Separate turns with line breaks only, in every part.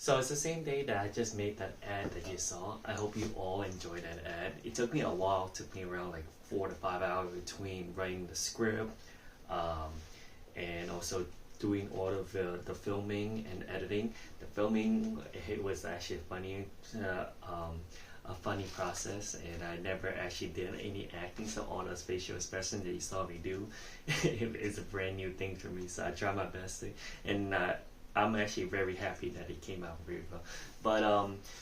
So it's the same day that I just made that ad that you saw. I hope you all enjoyed that ad. It took me a while. It took me around like 4 to 5 hours between writing the script and also doing all of the filming and editing. The filming, it was actually a funny process, and I never actually did any acting, so all those facial expressions that you saw me do is a brand new thing for me, so I try my best to, and I'm actually very happy that it came out very well. But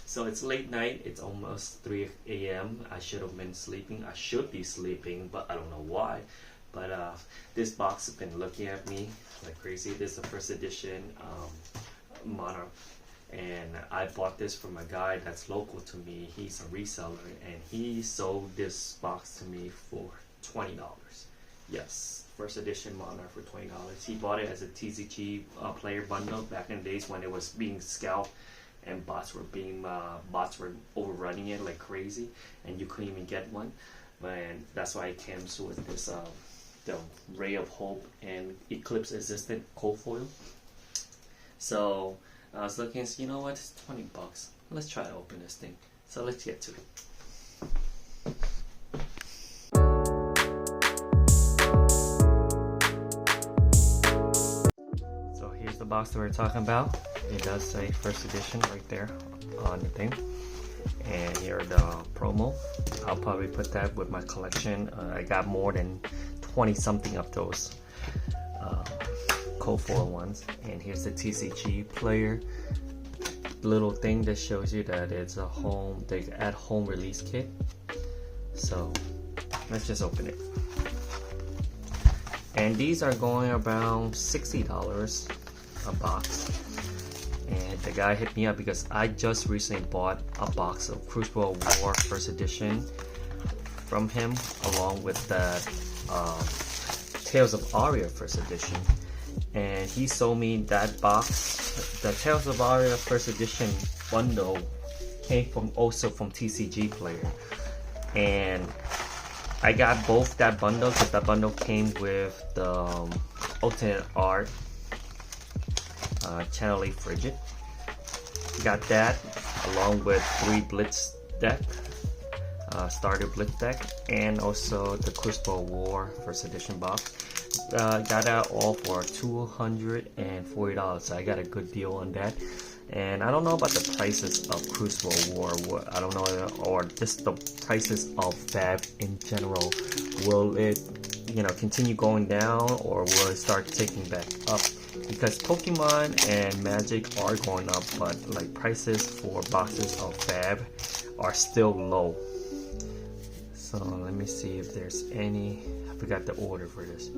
so it's late night, it's almost 3 a.m. I should have been sleeping. I should be sleeping, but I don't know why. But this box has been looking at me like crazy. This is the first edition Monarch, and I bought this from a guy that's local to me. He's a reseller, and he sold this box to me for $20. Yes, first edition Monarch for $20. He bought it as a TCG player bundle back in the days when it was being scalped and bots were overrunning it like crazy, and you couldn't even get one. But that's why it comes with this the Ray of Hope and Eclipse Resistant cold foil. So I was looking and said, you know what, it's $20. Let's try to open this thing. So let's get to it. So here's the box that we're talking about. It does say first edition right there on the thing. And here are the promo. I'll probably put that with my collection. I got more than 20 something of those cold foil ones. And here's the TCG player little thing that shows you that it's a the at-home release kit. So let's just open it. And these are going around $60 a box. And the guy hit me up because I just recently bought a box of Crucible War First Edition from him, along with that Tales of Aria First Edition. And he sold me that box. The Tales of Aria First Edition bundle came also from TCG Player. And I got both that bundle because that bundle came with the alternate art Channel 8 Frigid. Got that along with 3 Blitz deck, starter Blitz deck, and also the Crucible War First Edition box. Got that all for $240, so I got a good deal on that. And I don't know about the prices of Crucible War. I don't know, or just the prices of Fab in general. Will it, continue going down, or will it start ticking back up? Because Pokemon and Magic are going up, but like prices for boxes of Fab are still low. So let me see if there's any. I forgot the order for this.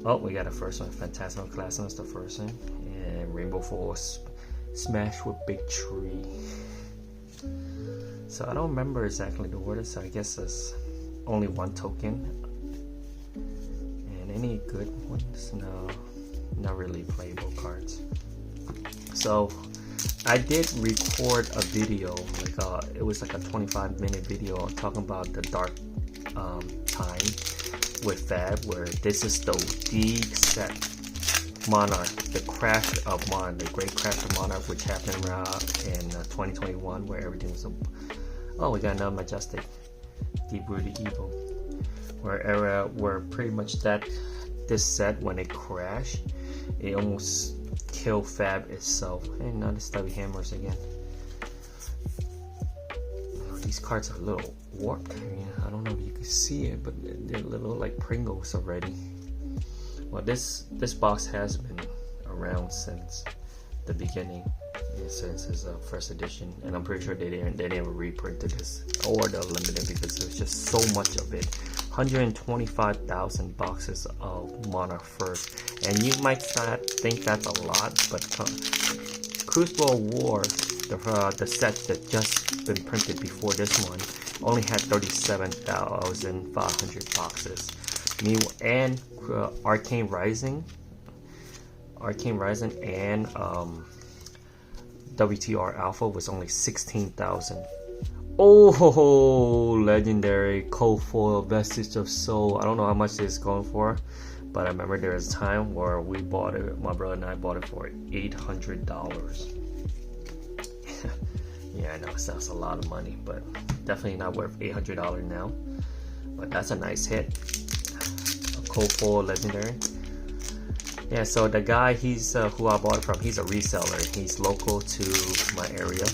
Oh, we got the first one. Phantasmal Classroom is the first one, and Rainbow Force Smash with Big Tree. So I don't remember exactly the order, so I guess there's only one token. And any good ones? No, not really playable cards. So I did record a video, it was like a 25-minute video talking about the dark time with Fab, where this is the set Monarch, the crash of Monarch, the great crash of Monarch, which happened around in 2021, where everything was we got another Majestic, Deep Rooted Evil, where pretty much this set, when it crashed, it almost killed Fab itself. And now the stubby hammers again. These cards are a little warped. I don't know if you can see it, but they're a little like Pringles already. Well, this box has been around since the beginning, since its first edition, and I'm pretty sure they never reprinted this or the limited because there's just so much of it. 125,000 boxes of Monarch first, and you might not think that's a lot, but Crucible War, the set that just been printed before this one, only had 37,500 boxes. And Arcane Rising and WTR Alpha was only 16,000. Oh, legendary cold foil Vestige of Soul. I don't know how much this is going for, but I remember there was a time where we bought it, my brother and I bought it for $800. Yeah, I know it sounds a lot of money, but definitely not worth $800 now. But that's a nice hit. A cold foil legendary. Yeah, so the guy, he's who I bought it from, he's a reseller. He's local to my area.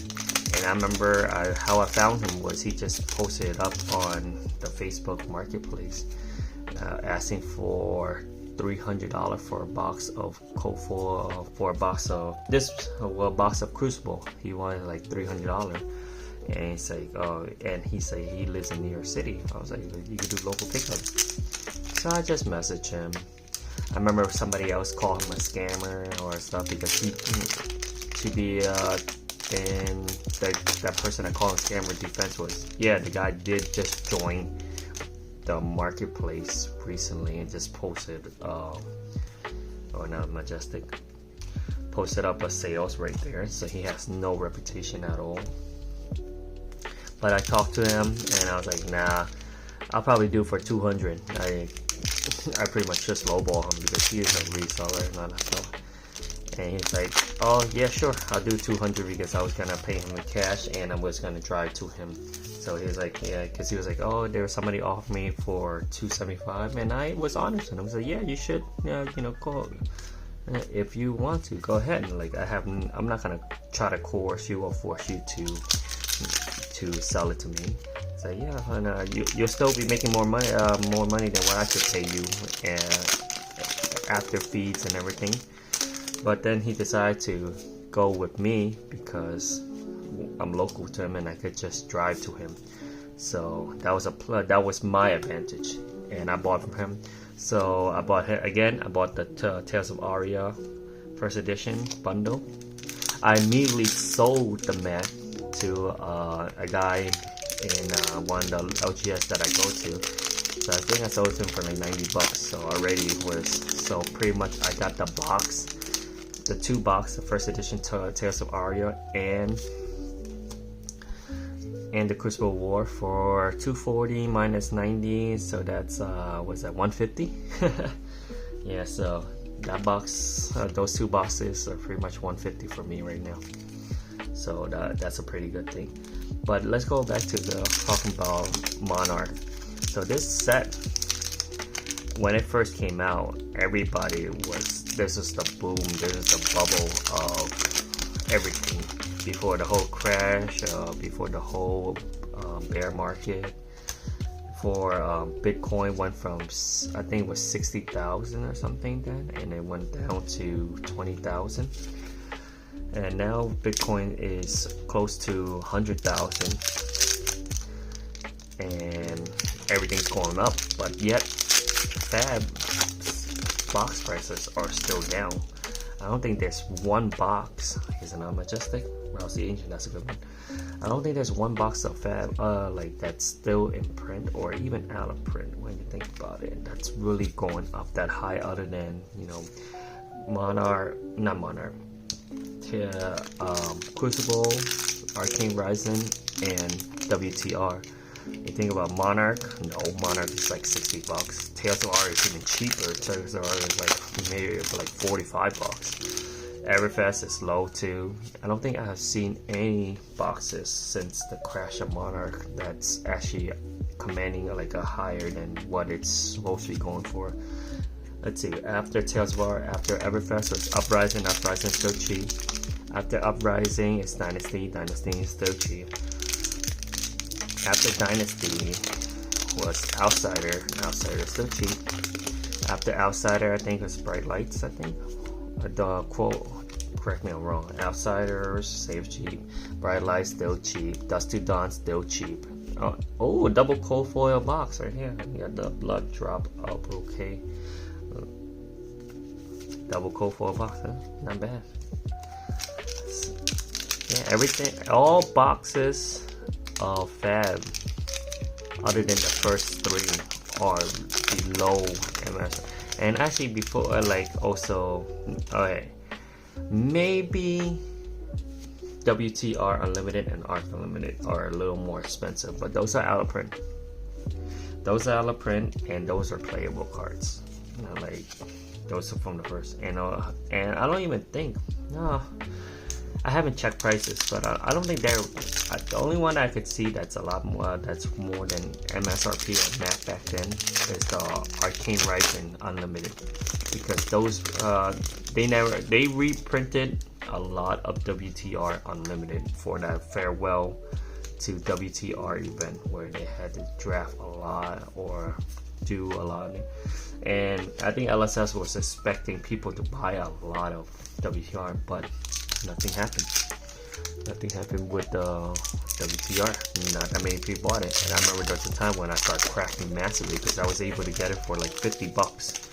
And I remember how I found him was he just posted it up on the Facebook marketplace, asking for $300 for a box of cold foil, for a box of box of Crucible. He wanted like $300, and he's like, and he said he lives in New York City. I was like, you could do local pickup. So I just messaged him. I remember somebody else called him a scammer or stuff because he to be and that person that called him scammer defense was, yeah, the guy did just join the marketplace recently and just posted Majestic posted up a sales right there, so he has no reputation at all. But I talked to him and I was like, nah, I'll probably do for 200. I pretty much just lowball him because he is a reseller and all that stuff. And he's like, oh yeah, sure, I'll do 200 because I was gonna pay him in cash and I was gonna drive to him. So he was like, yeah, because he was like, oh, there was somebody offered me for $275, and I was honest, and I was like, yeah, you should, go if you want to, go ahead. And like, I'm not gonna try to coerce you or force you to sell it to me. So yeah, and you'll still be making more money than what I should pay you, after fees and everything. But then he decided to go with me because I'm local to him and I could just drive to him. So that was my advantage, and I bought from him. So I bought the Tales of Aria first edition bundle. I immediately sold the mat to a guy in one of the LGS that I go to. So I think I sold it to him for like $90. So already so pretty much I got the box, the 2 box, the first edition Tales of Aria and the Crucible War for $240 minus $90, so that's what's that, $150? Yeah, so that box, those 2 boxes are pretty much $150 for me right now. So that's a pretty good thing. But let's go back to talking about Monarch. So this set, when it first came out, everybody this is the boom, this is the bubble of everything. Before the whole crash, before the whole bear market, for Bitcoin went from, I think it was 60,000 or something then, and it went down to 20,000. And now Bitcoin is close to 100,000, and everything's going up, but yet Fab box prices are still down. I don't think there's one box. Is it not Majestic? Rouse the Ancient, that's a good one. I don't think there's one box of Fab like that's still in print or even out of print when you think about it. That's really going up that high, other than Crucible, Arcane Rising, and WTR. You think about Monarch, no, Monarch is like $60. Tales of Aria is even cheaper. Tales of Aria is like maybe for like $45. Everfest is low too. I don't think I have seen any boxes since the crash of Monarch that's actually commanding like a higher than what it's supposed to be going for. Let's see, after Tales of Aria, after Everfest was Uprising is still cheap. After Uprising is Dynasty is still cheap. After Dynasty was Outsider is still cheap. After Outsider, I think it was Bright Lights, I think. The quote, correct me if I'm wrong, Outsiders, save cheap. Bright Lights, still cheap. Dust to Dawn, still cheap. Oh, double cold foil box right here. You got the blood drop up, okay. Double cold foil box, huh? Not bad. Yeah, everything, all boxes of Fab, other than the first 3, are below MS. And actually, before, also, okay, maybe WTR Unlimited and Arc Unlimited are a little more expensive, but those are out of print. Those are out of print, and those are playable cards. Those are from the first. And I don't even think, no. I haven't checked prices, but I don't think they're the only one I could see that's a lot more, that's more than MSRP or MAC back then, is the Arcane Rising Unlimited, because those they reprinted a lot of WTR Unlimited for that farewell to WTR event where they had to draft a lot or do a lot, and I think LSS was expecting people to buy a lot of WTR, but nothing happened. Nothing happened with WTR. Not that many people bought it, and I remember there was a time when I started cracking massively because I was able to get it for like $50.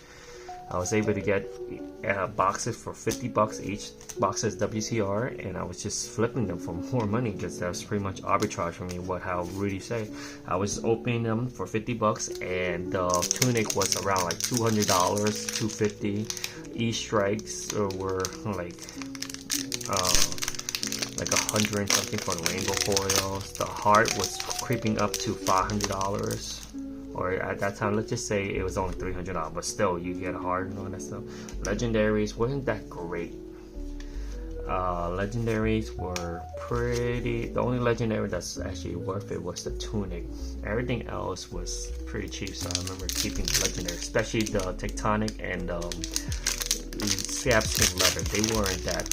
I was able to get boxes for $50 each, boxes WTR, and I was just flipping them for more money because that was pretty much arbitrage for me. How Rudy said, I was opening them for $50, and the tunic was around like $200, $250. E-strikes were like 100 and something for the rainbow foils. The heart was creeping up to $500. Or at that time, let's just say it was only $300, but still, you get a heart and all that stuff. Legendaries wasn't that great. Legendaries were pretty. The only legendary that's actually worth it was the tunic. Everything else was pretty cheap, so I remember keeping the legendary, especially the Tectonic and the Scabskin leather. They weren't that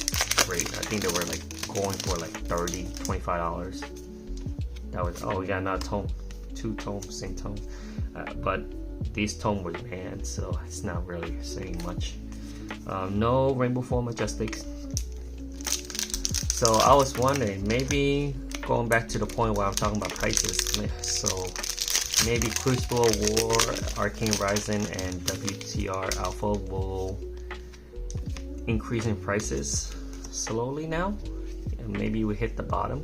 great. I think they were like going for like $30, $25. That was, oh, we got another tome. 2 tomes, same tome. But these tomes were banned, so it's not really saying much. No Rainbow Foil Majestics. So I was wondering, maybe going back to the point where I'm talking about prices, so maybe Crucible War, Arcane Rising, and WTR Alpha will increase in prices slowly now, and maybe we hit the bottom.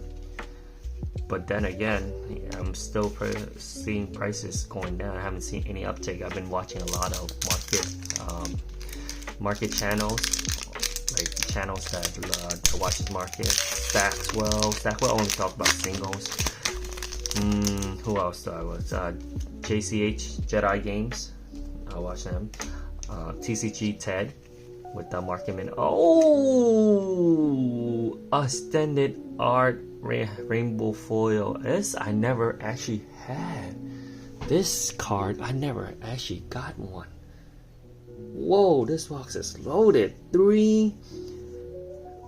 But then again, I'm still seeing prices going down. I haven't seen any uptick. I've been watching a lot of market channels, like channels that watches market. Stackwell only talk about singles. Who else do I watch? JCH Jedi Games. I watch them. TCG Ted with the marketman. Oh, extended art rainbow foil. This I never actually had. This card I never actually got one. Whoa, this box is loaded. 3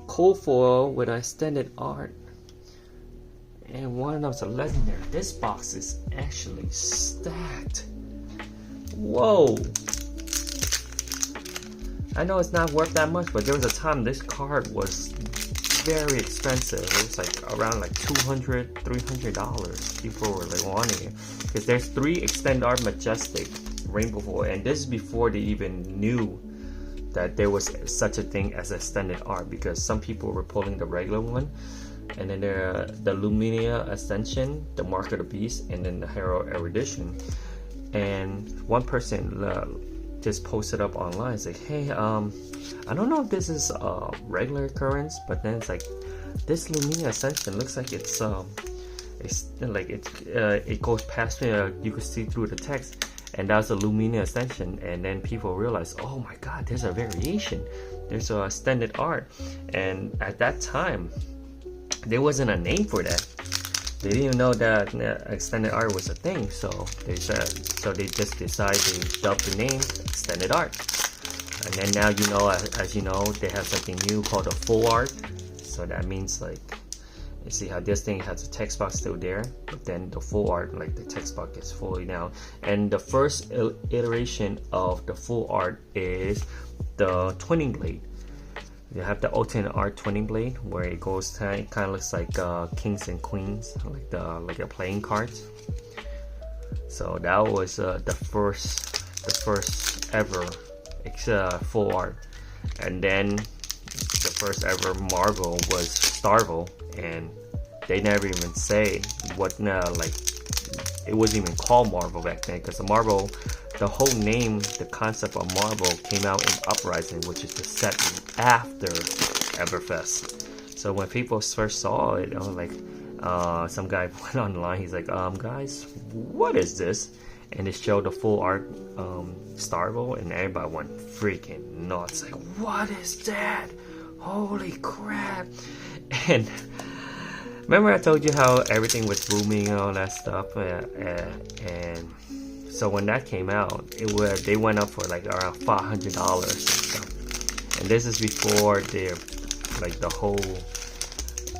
cold foil with extended art, and one of them's a legendary. This box is actually stacked. Whoa. I know it's not worth that much, but there was a time this card was very expensive. It was like around like $200, $300. People were like wanting it because there's 3 extended art majestic rainbow foil, and this is before they even knew that there was such a thing as extended art, because some people were pulling the regular one, and then the Luminia Ascension, the Mark of the Beast, and then the Hero Erudition. And one person just posted up online, it's like, hey, I don't know if this is a regular occurrence, but then it's like, this Lumina Ascension looks like it goes past me. You could see through the text, and that was a Lumina Ascension. And then people realized, oh my god, there's a variation, there's a extended art. And at that time, there wasn't a name for that. They didn't even know that extended art was a thing, so they just decided to dub the name extended art. And then now, you know, as you know, they have something new called a full art. So that means, like, you see how this thing has a text box still there, but then the full art, like the text box is fully down. And the first iteration of the full art is the twinning blade. You have the alternate art twinning blade, where it goes kind of looks like kings and queens, like a playing cards. So that was the first ever full art. And then the first ever Marvel was Starvo, and they never even say what it wasn't even called Marvel back then, because the Marvel, the whole name, the concept of Marvel came out in Uprising, which is the set after Everfest. So when people first saw it, I was like, some guy went online, he's like, guys, what is this? And it showed the full art Starvo, and everybody went freaking nuts. Like, what is that? Holy crap. And remember I told you how everything was booming and all that stuff, and so when that came out, they went up for like around $500 or stuff. And this is before the whole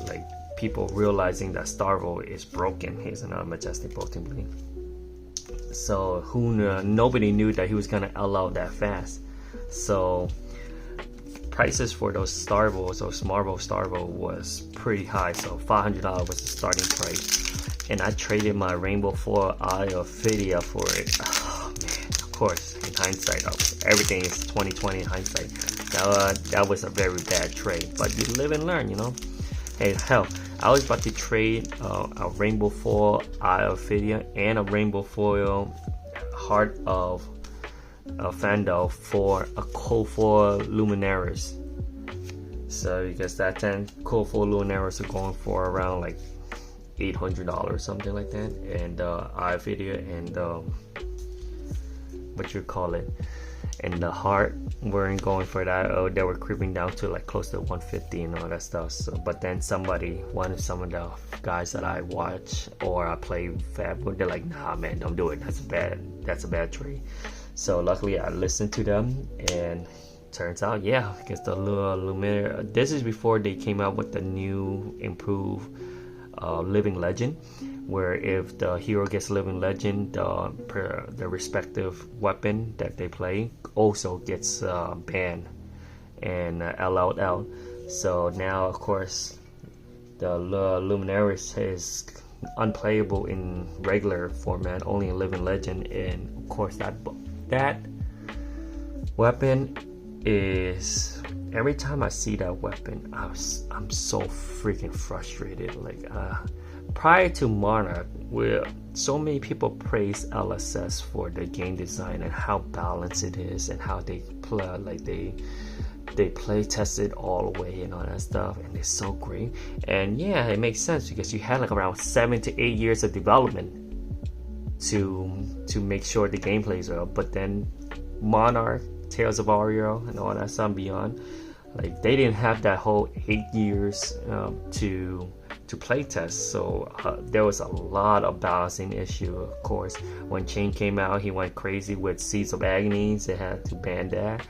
like people realizing that Starvo is broken. He's another Majestic Bolting Blade. So nobody knew that he was gonna allow that fast. So prices for those Starvos, those Marvel Starvo, was pretty high. So $500 was the starting price, and I traded my Rainbow Foil Eye of Phidia for it. Oh man, of course, in hindsight, everything is 2020 hindsight. That was a very bad trade, but you live and learn, you know. Hey, hell, I was about to trade a Rainbow Foil Eye of Phidia and a Rainbow Foil Heart of Fandel for a Cold Foil Luminaris. So because that time Cold Foil Luminaris are going for around like $800, something like that, and Eye of Phidia and what you call it, and the Heart weren't going for that. They were creeping down to like close to 150 and all that stuff. So, but then some of the guys that I watch or I play Fab, they're like, nah man, don't do it, that's a bad trade. So luckily I listened to them, and turns out, yeah, because the Luminaire, this is before they came out with the new improved Living Legend, where if the hero gets Living Legend, the respective weapon that they play also gets banned and allowed out. So now, of course, the Luminaris is unplayable in regular format, only in Living Legend, and of course that weapon is, every time I see that weapon, I'm so freaking frustrated. Like prior to Monarch, where so many people praise LSS for the game design and how balanced it is and how they play, like they play test it all the way and all that stuff, and it's so great. And yeah, it makes sense because you had like around 7 to 8 years of development to make sure the gameplay is well. But then Monarch, Tales of Auriel, and all that stuff beyond, like they didn't have that whole 8 years to play test. So there was a lot of balancing issue. Of course, when Chain came out, he went crazy with Seeds of Agony. They had to ban that.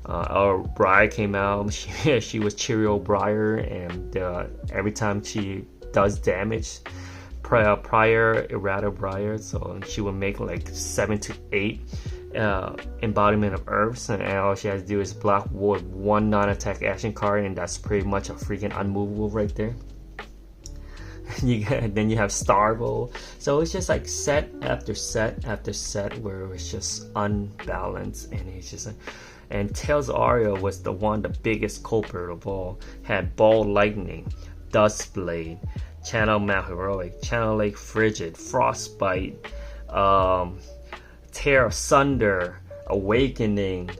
Our Briar came out, she was Cheerio Briar, and every time she does damage, prior errata Briar, so she would make like 7 to 8 embodiment of herbs, and all she has to do is block with one non-attack action card, and that's pretty much a freaking unmovable right there. Then you have Starvo, so it's just like set after set after set where it's just unbalanced, and it's just and Tails Aria was the biggest culprit of all. Had Ball Lightning, Dust Blade, Channel Mount Heroic, Channel Lake Frigid, Frostbite, Tear Asunder, Awakening.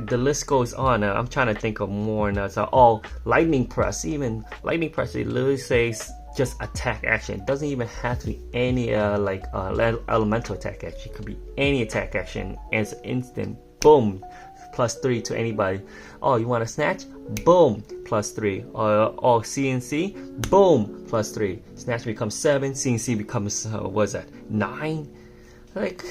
The list goes on. I'm trying to think of more now. So, Lightning Press. Even Lightning Press, it literally says just attack action. It doesn't even have to be any elemental attack action. It could be any attack action, and it's instant. Boom, +3 to anybody. Oh, you want to snatch? Boom, +3. CNC? Boom, +3. Snatch becomes 7. CNC becomes 9. Like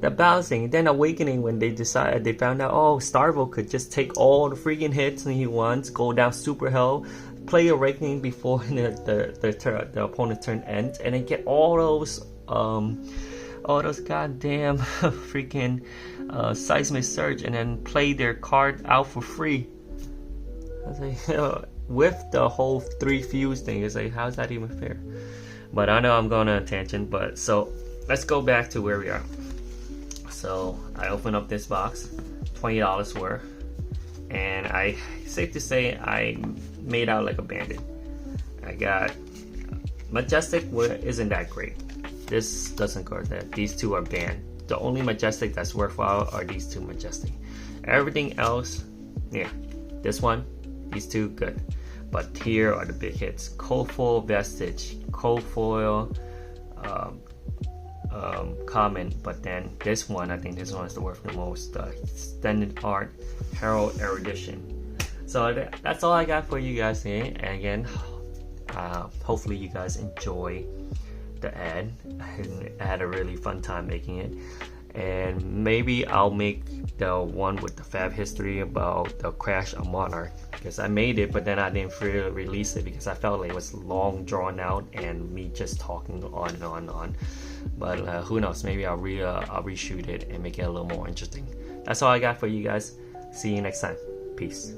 the balancing. Then Awakening, when they found out, Starvo could just take all the freaking hits and he wants, go down super hell, play Awakening before the opponent's turn ends, and then get all those goddamn freaking seismic surge, and then play their card out for free. I was like, with the whole 3 fuse thing, it's like, how's that even fair? But I know I'm going on a tangent, but so let's go back to where we are. So I opened up this box, $20 worth, and safe to say I made out like a bandit. I got Majestic, isn't that great. This doesn't go that. These two are banned. The only Majestic that's worthwhile are these two Majestic. Everything else, yeah. This one, these two, good. But here are the big hits. Cold Foil Vestige, Cold Foil Common, but then this one, I think this one is the worth the most. Extended Art Herald Erudition. So that's all I got for you guys today. And again, hopefully you guys enjoy the ad. I had a really fun time making it. And maybe I'll make the one with the fab history about the crash of Monarch, because I made it but then I didn't really release it because I felt like it was long drawn out and me just talking on and on and on. But who knows, maybe I'll reshoot it and make it a little more interesting. That's all I got for you guys. See you next time. Peace.